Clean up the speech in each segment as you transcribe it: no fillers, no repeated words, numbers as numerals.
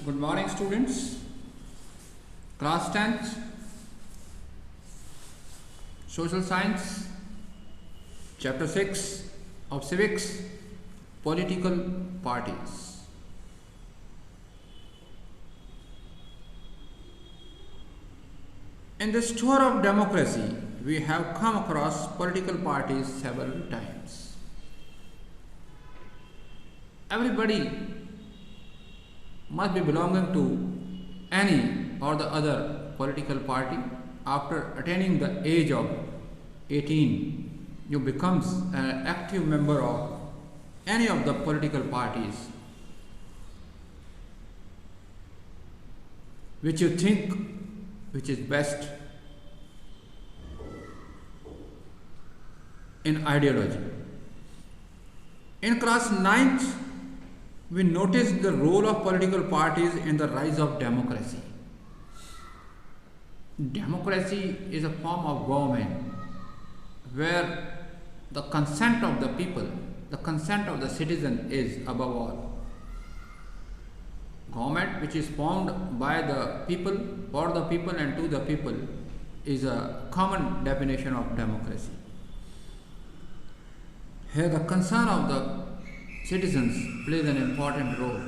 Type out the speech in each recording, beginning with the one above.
Good morning, students. Class 10th, Social Science, Chapter 6 of Civics, Political Parties. In this tour of democracy, we have come across political parties several times. Everybody must be belonging to any or the other political party. After attaining the age of 18, you becomes an active member of any of the political parties which you think which is best in ideology. In class 9th, we noticed the role of political parties in the rise of democracy. Democracy is a form of government where the consent of the people, the consent of the citizen is above all. Government which is formed by the people, for the people and to the people is a common definition of democracy. Here the concern of the citizens plays an important role.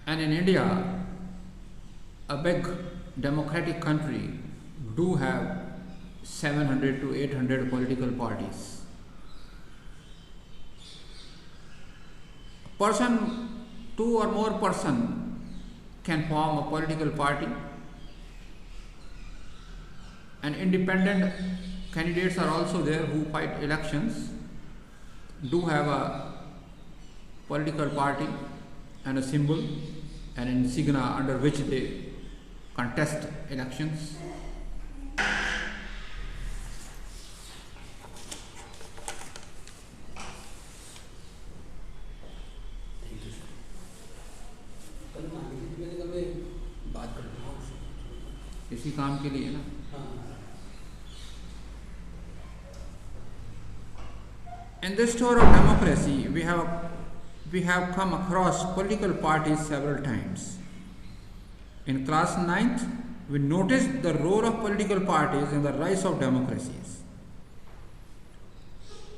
And in India, a big democratic country, do have 700 to 800 political parties. Two or more person can form a political party, and independent candidates are also there who fight elections, do have a political party and a symbol and insignia under which they contest elections. इसी काम के लिए ना. In this tour of democracy, we have come across political parties several times. In class 9th, we noticed the role of political parties in the rise of democracies.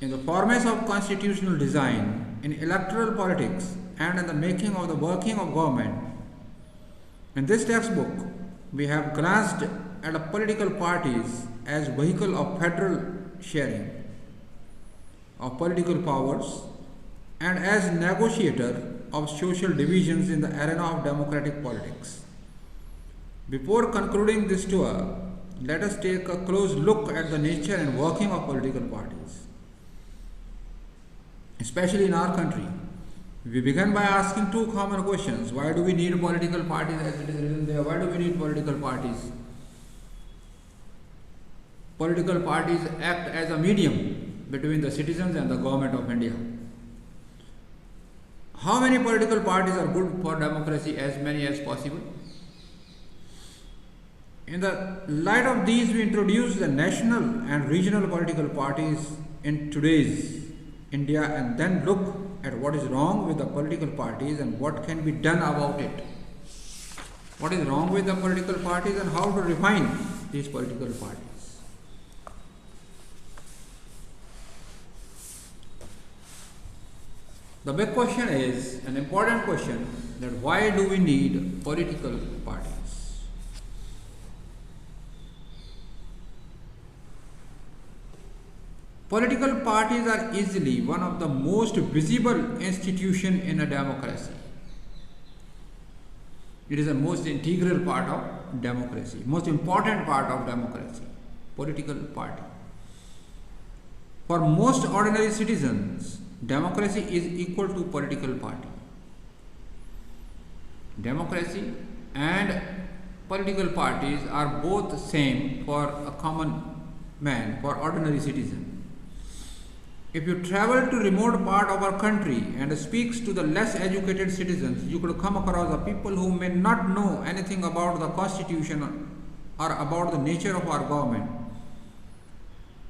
In the formation of constitutional design, in electoral politics, and in the making of the working of government. In this textbook, we have glanced at the political parties as vehicle of federal sharing of political powers and as negotiator of social divisions in the arena of democratic politics. Before concluding this tour, let us take a close look at the nature and working of political parties. Especially in our country, we begin by asking two common questions. Why do we need political parties, as it is written there? Why do we need political parties? Political parties act as a medium between the citizens and the government of India. How many political parties are good for democracy? As many as possible. In the light of these, we introduce the national and regional political parties in today's India and then look at what is wrong with the political parties and what can be done about it. What is wrong with the political parties and how to refine these political parties. The big question is, an important question, that why do we need political parties? Political parties are easily one of the most visible institutions in a democracy. It is the most integral part of democracy, most important part of democracy, political party. For most ordinary citizens, democracy is equal to political party. Democracy and political parties are both same for a common man, for ordinary citizen. If you travel to remote part of our country and speaks to the less educated citizens, you could come across the people who may not know anything about the constitution or about the nature of our government.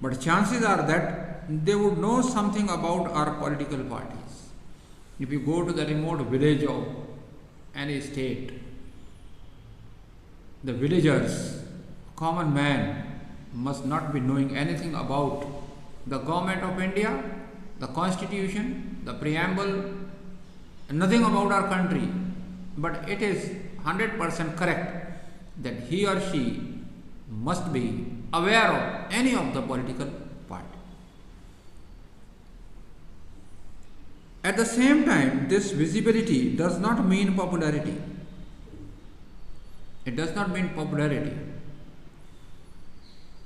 But chances are that they would know something about our political parties. If you go to the remote village of any state, the villagers, common man must not be knowing anything about the government of India, the constitution, the preamble, nothing about our country. But it is 100% correct that he or she must be aware of any of the political party. At the same time, this visibility does not mean popularity. It does not mean popularity.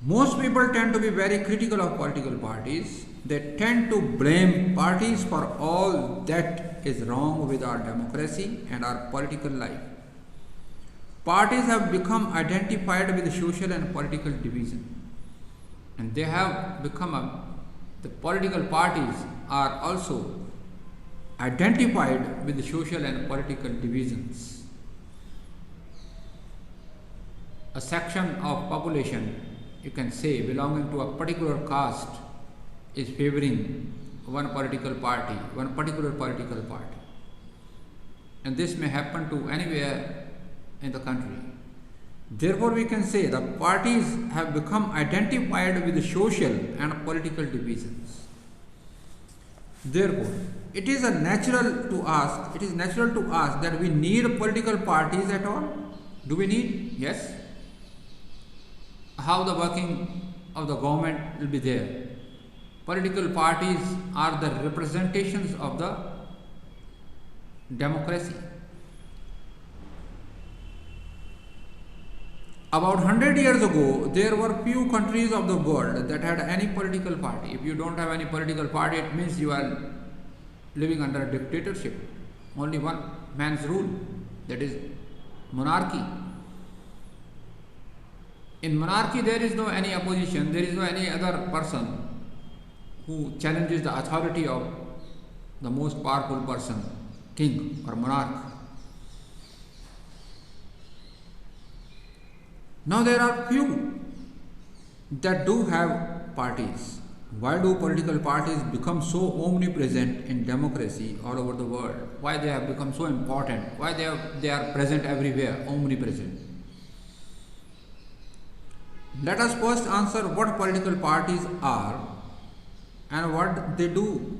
Most people tend to be very critical of political parties. They tend to blame parties for all that is wrong with our democracy and our political life. Parties have become identified with social and political division. And they have become, the political parties are also identified with the social and political divisions. A section of population, you can say, belonging to a particular caste is favoring one political party, one particular political party. And this may happen to anywhere in the country. Therefore, we can say the parties have become identified with the social and political divisions. Therefore, it is natural to ask that we need political parties at all. Do we need? Yes. How the working of the government will be there. Political parties are the representations of the democracy. About 100 years ago, there were few countries of the world that had any political party. If you don't have any political party, it means you are living under a dictatorship. Only one man's rule, that is monarchy. In monarchy, there is no any opposition, there is no any other person who challenges the authority of the most powerful person, king or monarch. Now there are few that do have parties. Why do political parties become so omnipresent in democracy all over the world? Why they have become so important? Why they are present everywhere, omnipresent? Let us first answer what political parties are and what they do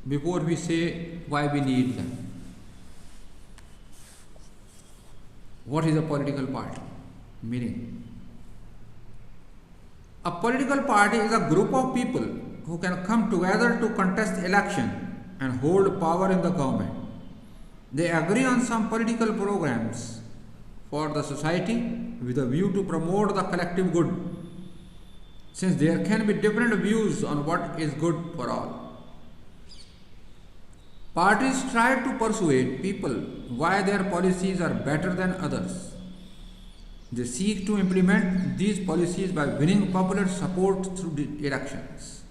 before we say why we need them. What is a political party? Meaning, a political party is a group of people who can come together to contest election and hold power in the government. They agree on some political programs for the society with a view to promote the collective good, since there can be different views on what is good for all. Parties try to persuade people why their policies are better than others. They seek to implement these policies by winning popular support through the elections.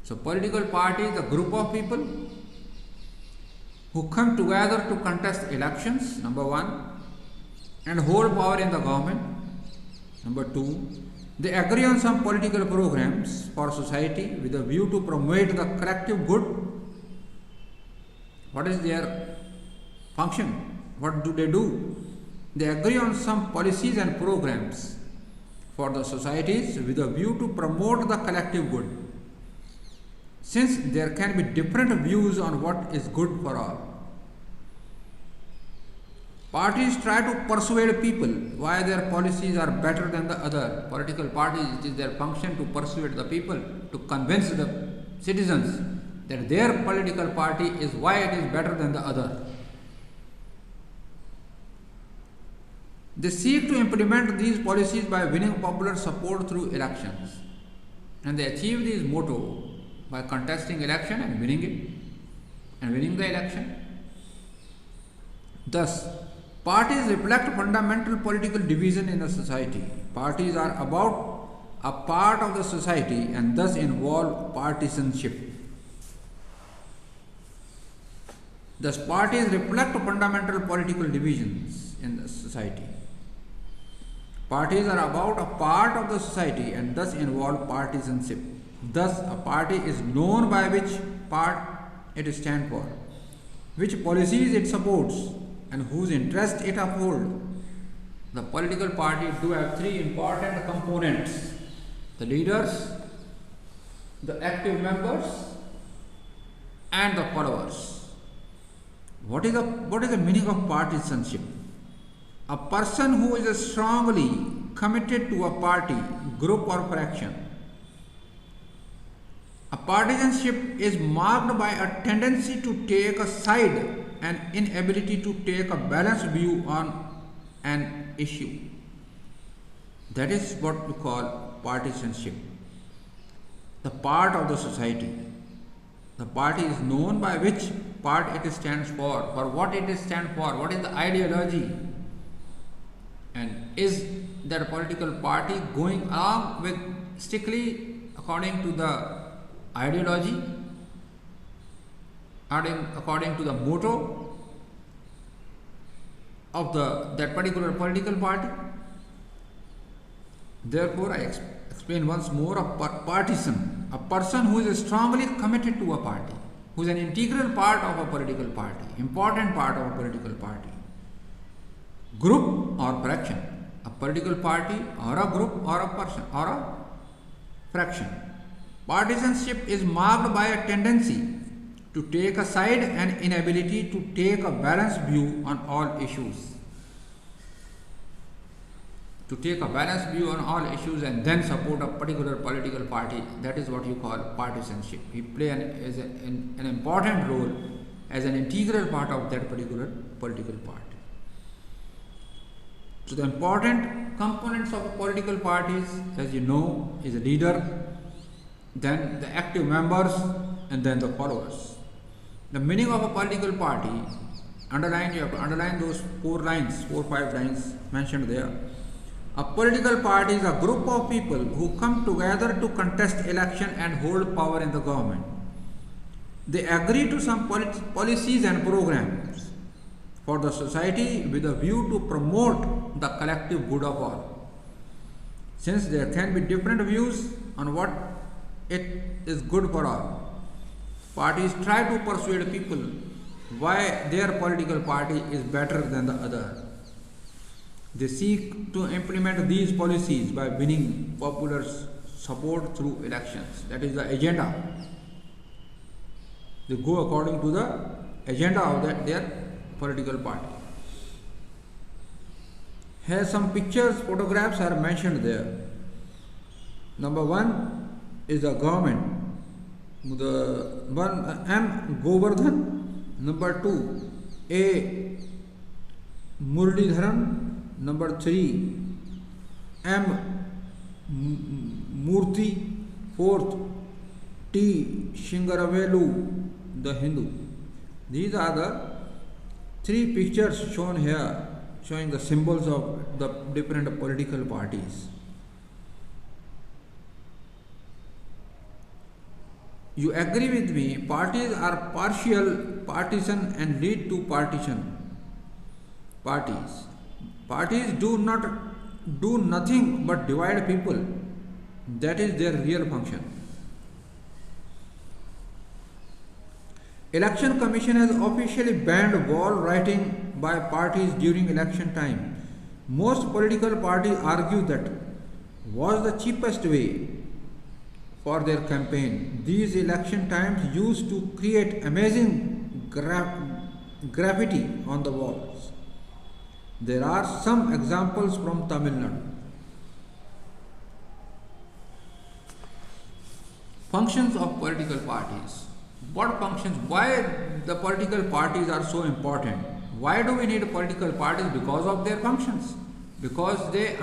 So, political party is a group of people who come together to contest elections, number one, and hold power in the government. Number two, they agree on some political programs for society with a view to promote the collective good. What is their function? What do they do? They agree on some policies and programs for the societies with a view to promote the collective good, since there can be different views on what is good for all. Parties try to persuade people why their policies are better than the other. Political parties, it is their function to persuade the people, to convince the citizens that their political party is why it is better than the other. They seek to implement these policies by winning popular support through elections. And they achieve this motto by contesting election and winning it, and winning the election. Thus, parties reflect fundamental political division in the society. Parties are about a part of the society and thus involve partisanship. Thus, parties reflect fundamental political divisions in the society. Parties are about a part of the society and thus involve partisanship. Thus, a party is known by which part it stands for, which policies it supports, and whose interest it uphold. The political parties do have three important components: the leaders, the active members, and the followers. What is the meaning of partisanship? A person who is strongly committed to a party, group, or faction. A partisanship is marked by a tendency to take a side and inability to take a balanced view on an issue. That is what we call partisanship. The part of the society. The party is known by which part it stands for what it stands for, what is the ideology, and is that political party going along with strictly according to the ideology, according to the motto of that particular political party. Therefore, I explain once more: a partisan, a person who is strongly committed to a party, who is an integral part of a political party, important part of a political party. Group or fraction, a political party or a group or a person or a fraction. Partisanship is marked by a tendency to take a side and inability to take a balanced view on all issues. To take a balanced view on all issues and then support a particular political party, that is what you call partisanship. We play an important role as an integral part of that particular political party. So the important components of political parties, as you know, is a leader, then the active members, and then the followers. The meaning of a political party, you have to underline those 4 or 5 lines mentioned there. A political party is a group of people who come together to contest election and hold power in the government. They agree to some policies and programs for the society with a view to promote the collective good of all. Since there can be different views on what it is good for all, parties try to persuade people why their political party is better than the other. They seek to implement these policies by winning popular support through elections. That is the agenda. They go according to the agenda of their political party. Here some pictures, photographs are mentioned there. Number 1 is the government. The one M. Govardhan. Number 2 A. Muralidharan. Number 3 M. Murthy. 4th T. Shingaravelu, the Hindu. These are the 3 pictures shown here, showing the symbols of the different political parties. You agree with me, parties are partial, partisan, and lead to partition. Parties do nothing but divide people. That is their real function. Election Commission has officially banned wall writing by parties during election time. Most political parties argue that was the cheapest way for their campaign. These election times used to create amazing graffiti on the walls. There are some examples from Tamil Nadu. Functions of political parties. What functions? Why the political parties are so important? Why do we need political parties? Because of their functions. Because they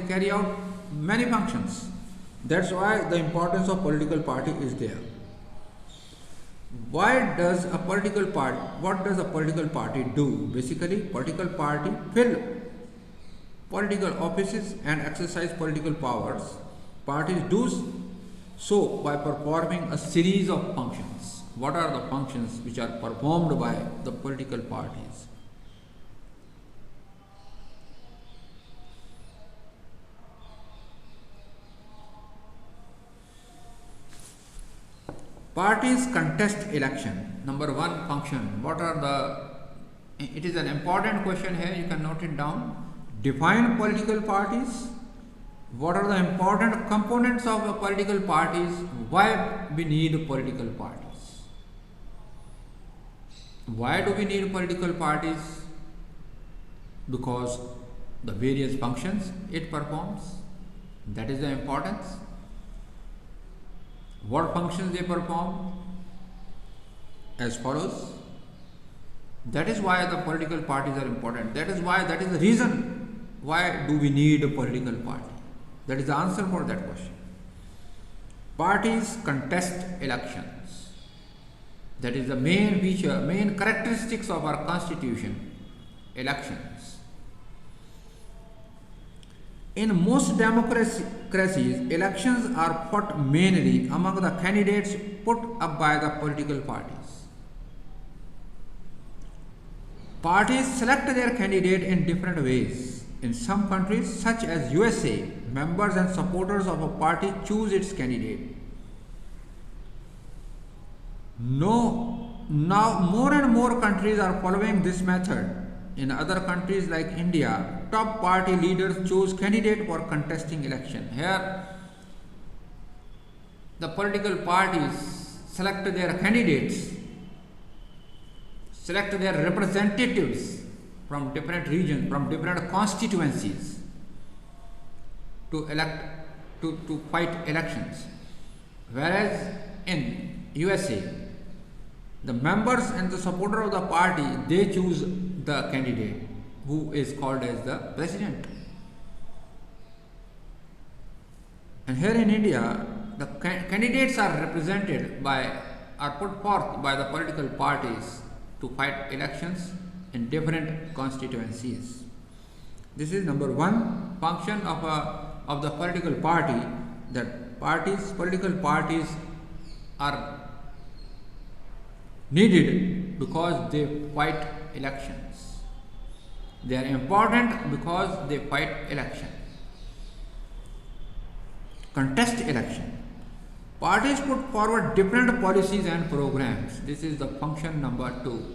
carry out many functions. That's why the importance of political party is there. What does a political party do? Basically, political party fill political offices and exercise political powers. Parties do so by performing a series of functions. What are the functions which are performed by the political parties? Parties contest election. Number 1 function. What are the It is an important question here, you can note it down. Define political parties. What are the important components of the political parties? Why we need political parties? Why do we need political parties? Because the various functions it performs, that is the importance. What functions they perform? As follows. That is why the political parties are important. That is the reason why do we need a political party. That is the answer for that question. Parties contest elections. That is the main feature, main characteristics of our constitution, elections. In most democracies, elections are fought mainly among the candidates put up by the political parties. Parties select their candidate in different ways. In some countries, such as USA, members and supporters of a party choose its candidate. Now more and more countries are following this method. In other countries like India, top party leaders choose candidate for contesting election. Here, the political parties select their candidates, select their representatives from different regions, from different constituencies to fight elections. Whereas in USA, the members and the supporter of the party, they choose the candidate who is called as the president. And here in India, the candidates are represented by, are put forth by the political parties to fight elections in different constituencies. This is number one function of the political party, that political parties are needed because they fight elections. They are important because they fight election. Contest election. Parties put forward different policies and programs. This is the function number 2.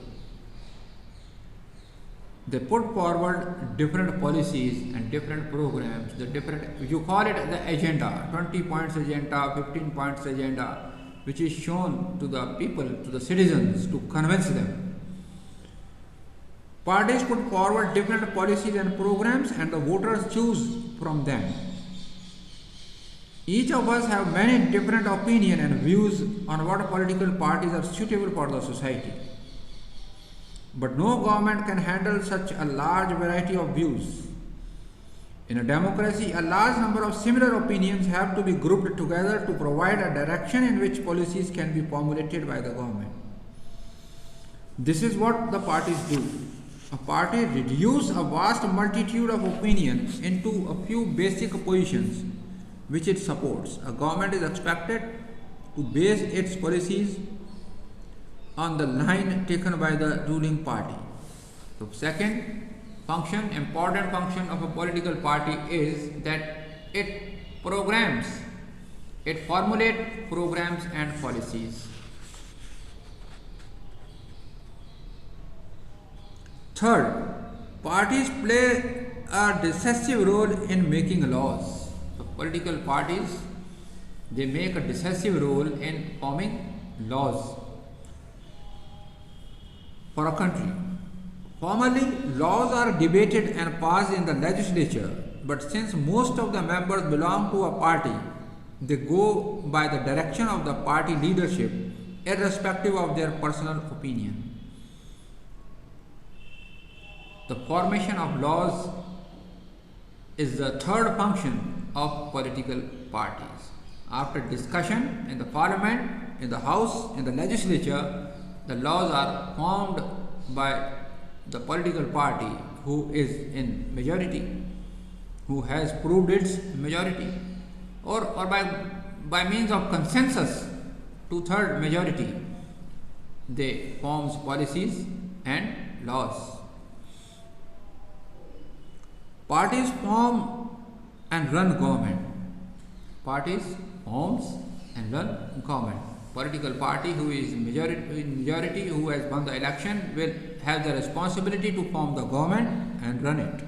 They put forward different policies and different programs. You call it the agenda, 20 points agenda, 15 points agenda, which is shown to the people, to the citizens, to convince them. Parties put forward different policies and programs, and the voters choose from them. Each of us have many different opinions and views on what political parties are suitable for the society. But no government can handle such a large variety of views. In a democracy, a large number of similar opinions have to be grouped together to provide a direction in which policies can be formulated by the government. This is what the parties do. A party reduces a vast multitude of opinions into a few basic positions which it supports. A government is expected to base its policies on the line taken by the ruling party. So second function, important function of a political party is that it formulates programs and policies. Third, parties play a decisive role in making laws. So political parties, they make a decisive role in forming laws for a country. Formally, laws are debated and passed in the legislature, but since most of the members belong to a party, they go by the direction of the party leadership, irrespective of their personal opinion. The formation of laws is the third function of political parties. After discussion in the parliament, in the house, in the legislature, the laws are formed by the political party who is in majority, who has proved its majority, or by means of consensus, 2/3 majority, they forms policies and laws. Parties form and run government. Parties forms and run government. Political party who is in majority, who has won the election, will have the responsibility to form the government and run it.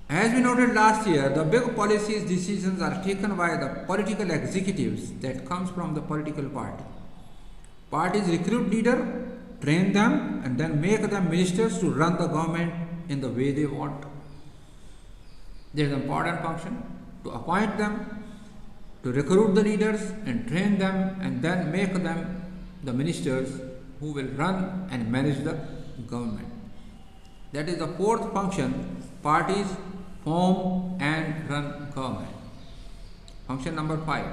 As we noted last year, the big policies decisions are taken by the political executives that comes from the political party. Parties recruit leaders, train them, and then make them ministers to run the government in the way they want. There is an important function to appoint them, to recruit the leaders and train them, and then make them the ministers who will run and manage the government. That is the fourth function: parties form and run government. Function number 5.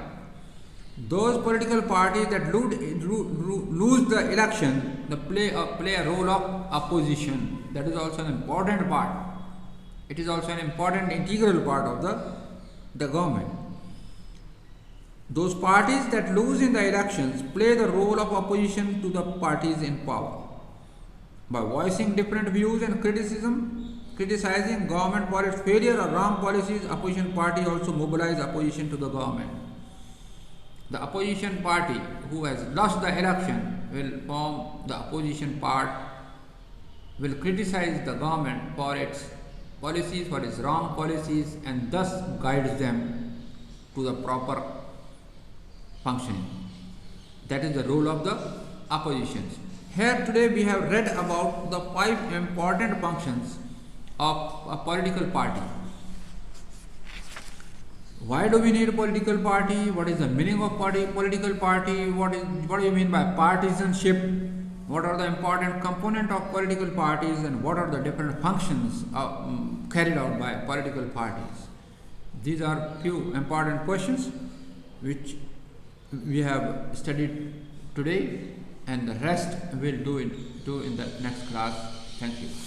Those political parties that lose the election, they play a role of opposition. That is also an important part. It is also an important integral part of the government. Those parties that lose in the elections play the role of opposition to the parties in power. By voicing different views and criticizing government for its failure or wrong policies, opposition party also mobilize opposition to the government. The opposition party who has lost the election will form the opposition part, will criticize the government for its policies, for its wrong policies, and thus guides them to the proper functioning. That is the role of the opposition. Here today we have read about the 5 important functions of a political party. Why do we need a political party? What is the meaning of political party? What do you mean by partisanship? What are the important components of political parties, and what are the different functions carried out by political parties? These are few important questions which we have studied today, and the rest we'll do in the next class. Thank you.